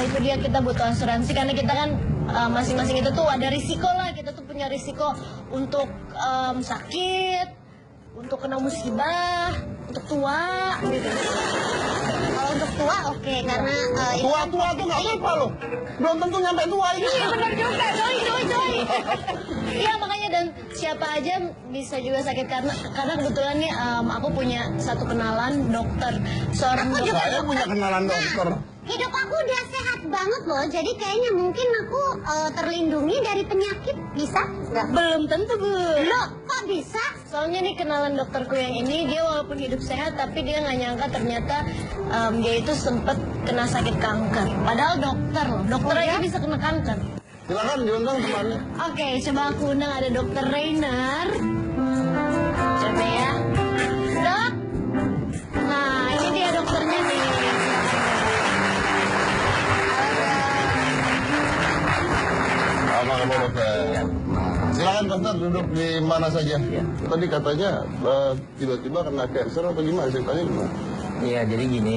itu dia kita butuh asuransi karena kita kan masing-masing itu tuh ada risiko lah, kita tuh punya risiko untuk sakit, untuk kena musibah, untuk tua gitu. Kalau untuk tua oke, karena Tua tuh nggak apa-apa loh. Belum tentu nyampe tua ini. Iya benar juga, coy. Iya makanya, dan siapa aja bisa juga sakit karena kebetulan nih aku punya satu kenalan dokter, seorang dokter. Saya punya kenalan dokter. hidup aku udah sehat banget loh, jadi kayaknya mungkin aku terlindungi dari penyakit, bisa nggak? Belum tentu, Bu. Loh, kok bisa? Soalnya nih kenalan dokterku yang ini, dia walaupun hidup sehat tapi dia nggak nyangka ternyata dia itu sempet kena sakit kanker. Padahal dokter loh, dokter aja bisa kena kanker. Silakan diundang temannya. Oke, coba aku undang, ada dokter Rainer. Coba ya. Dok. Nah, ini dia dokternya nih. Apa kabar dokter? Silakan dokter duduk di mana saja. Tadi katanya tiba-tiba kena cancer atau gimana? Ceritanya gimana? Iya, jadi gini,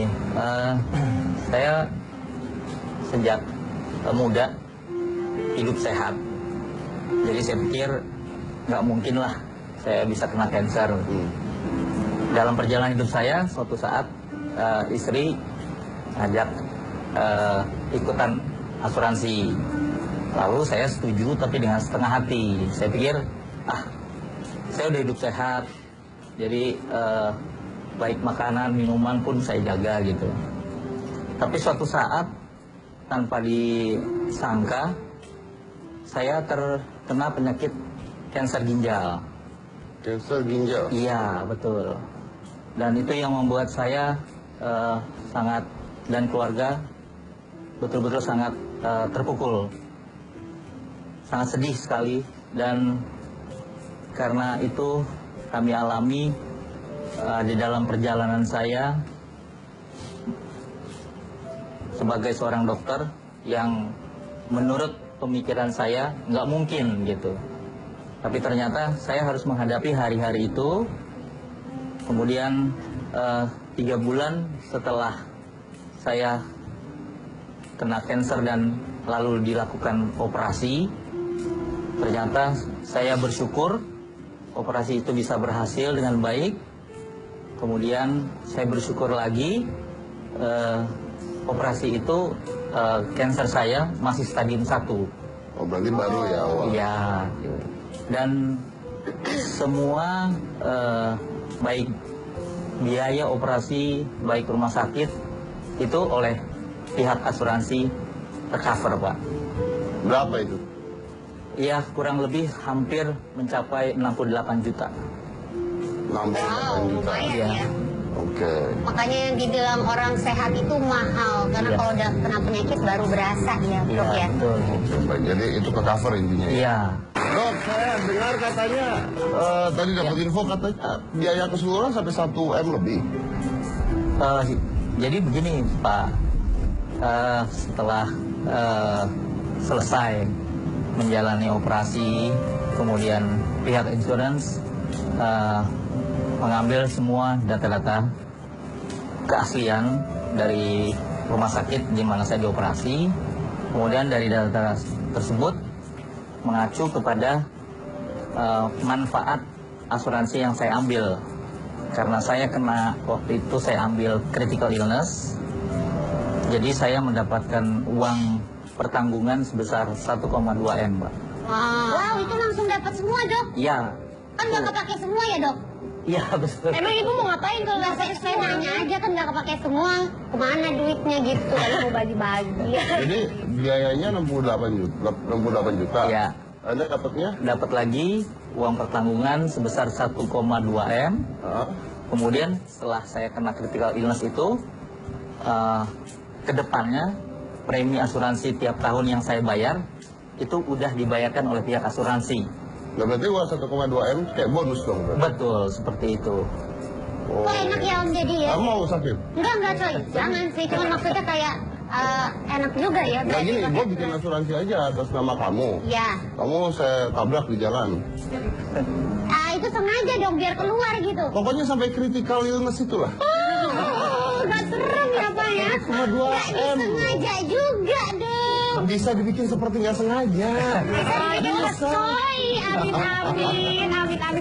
saya sejak muda hidup sehat. Jadi saya pikir nggak mungkin lah saya bisa kena cancer. Dalam perjalanan hidup saya, suatu saat istri ngajak ikutan asuransi. Lalu saya setuju tapi dengan setengah hati. Saya pikir, saya udah hidup sehat. Jadi baik makanan, minuman pun saya jaga gitu. Tapi suatu saat tanpa disangka saya terkena penyakit kanker ginjal. Kanker ginjal? Iya, betul. Dan itu yang membuat saya sangat, dan keluarga betul-betul sangat terpukul. Sangat sedih sekali, dan karena itu kami alami di dalam perjalanan saya sebagai seorang dokter yang menurut pemikiran saya nggak mungkin gitu. Tapi ternyata saya harus menghadapi hari-hari itu. Kemudian 3 bulan setelah saya kena kanker dan lalu dilakukan operasi, ternyata saya bersyukur operasi itu bisa berhasil dengan baik. Kemudian saya bersyukur lagi operasi itu kanker saya masih stadium 1. Oh, berarti baru ya awal? Iya. Dan semua baik biaya operasi, baik rumah sakit itu oleh pihak asuransi tercover, Pak. Berapa itu? Iya, kurang lebih hampir mencapai 68 juta. 68 juta? lumayan Iya. ya. Oke. Makanya yang dibilang orang sehat itu mahal, karena Iya. kalau udah kena penyakit baru berasa ya, Iya, dok ya. betul. Baik, jadi itu ke cover intinya ya? Iya. Dok, saya dengar katanya, tadi dapat info katanya biaya keseluruhan sampai 1 M lebih. Jadi begini, Pak. Setelah selesai menjalani operasi, kemudian pihak insurance mengambil semua data-data keaslian dari rumah sakit di mana saya dioperasi. Kemudian dari data tersebut mengacu kepada manfaat asuransi yang saya ambil. Karena saya kena waktu itu saya ambil critical illness, jadi saya mendapatkan uang pertanggungan sebesar 1,2 M, Mbak. Wow, itu langsung dapat semua, dok. Iya. Kan nggak kepake semua ya, dok? Iya, betul. Emang ibu mau ngapain kalau nggak sakit Saya nanya aja, kan nggak kepake semua. Kemana duitnya gitu? Kalau mau bagi-bagi. Jadi biayanya 68 juta. Iya. Anda dapatnya? Dapat lagi uang pertanggungan sebesar 1,2 M. Kemudian setelah saya kena critical illness itu, kedepannya premi asuransi tiap tahun yang saya bayar itu udah dibayarkan oleh pihak asuransi. Nah, berarti uang 1,2 M kayak bonus dong berarti? Betul, seperti itu. Oh. Kok enak ya, Om, jadi ya? Kamu mau sakit? Enggak, coy. Jangan sih. Cuma maksudnya kayak enak juga ya. Nah gini, gue bikin asuransi aja atas nama kamu. Iya. Kamu saya tabrak di jalan. Itu sengaja dong, biar keluar gitu. Pokoknya sampai critical illness itulah. Nggak serem ya, Pak ya? 1,2 M. Sengaja juga dong. Bisa dibikin seperti nggak sengaja. Coy, amin,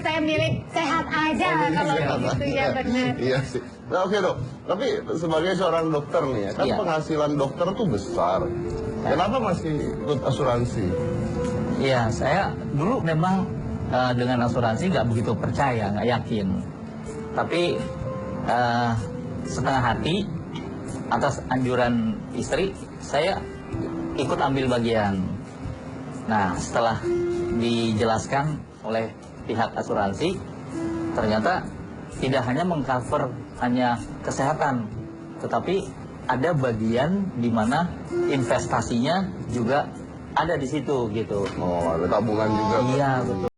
saya milih sehat aja kalau begitu ya benar. Iya sih. Nah, oke dok, tapi sebagai seorang dokter nih ya, kan Iya. penghasilan dokter tuh besar. Kenapa masih ikut asuransi? Iya, saya dulu memang dengan asuransi nggak begitu percaya, nggak yakin. Tapi setengah hati atas anjuran istri, saya ikut ambil bagian. Nah, setelah dijelaskan oleh pihak asuransi, ternyata tidak hanya mengcover hanya kesehatan, tetapi ada bagian di mana investasinya juga ada di situ gitu. Oh, ada tabungan juga. Iya, betul.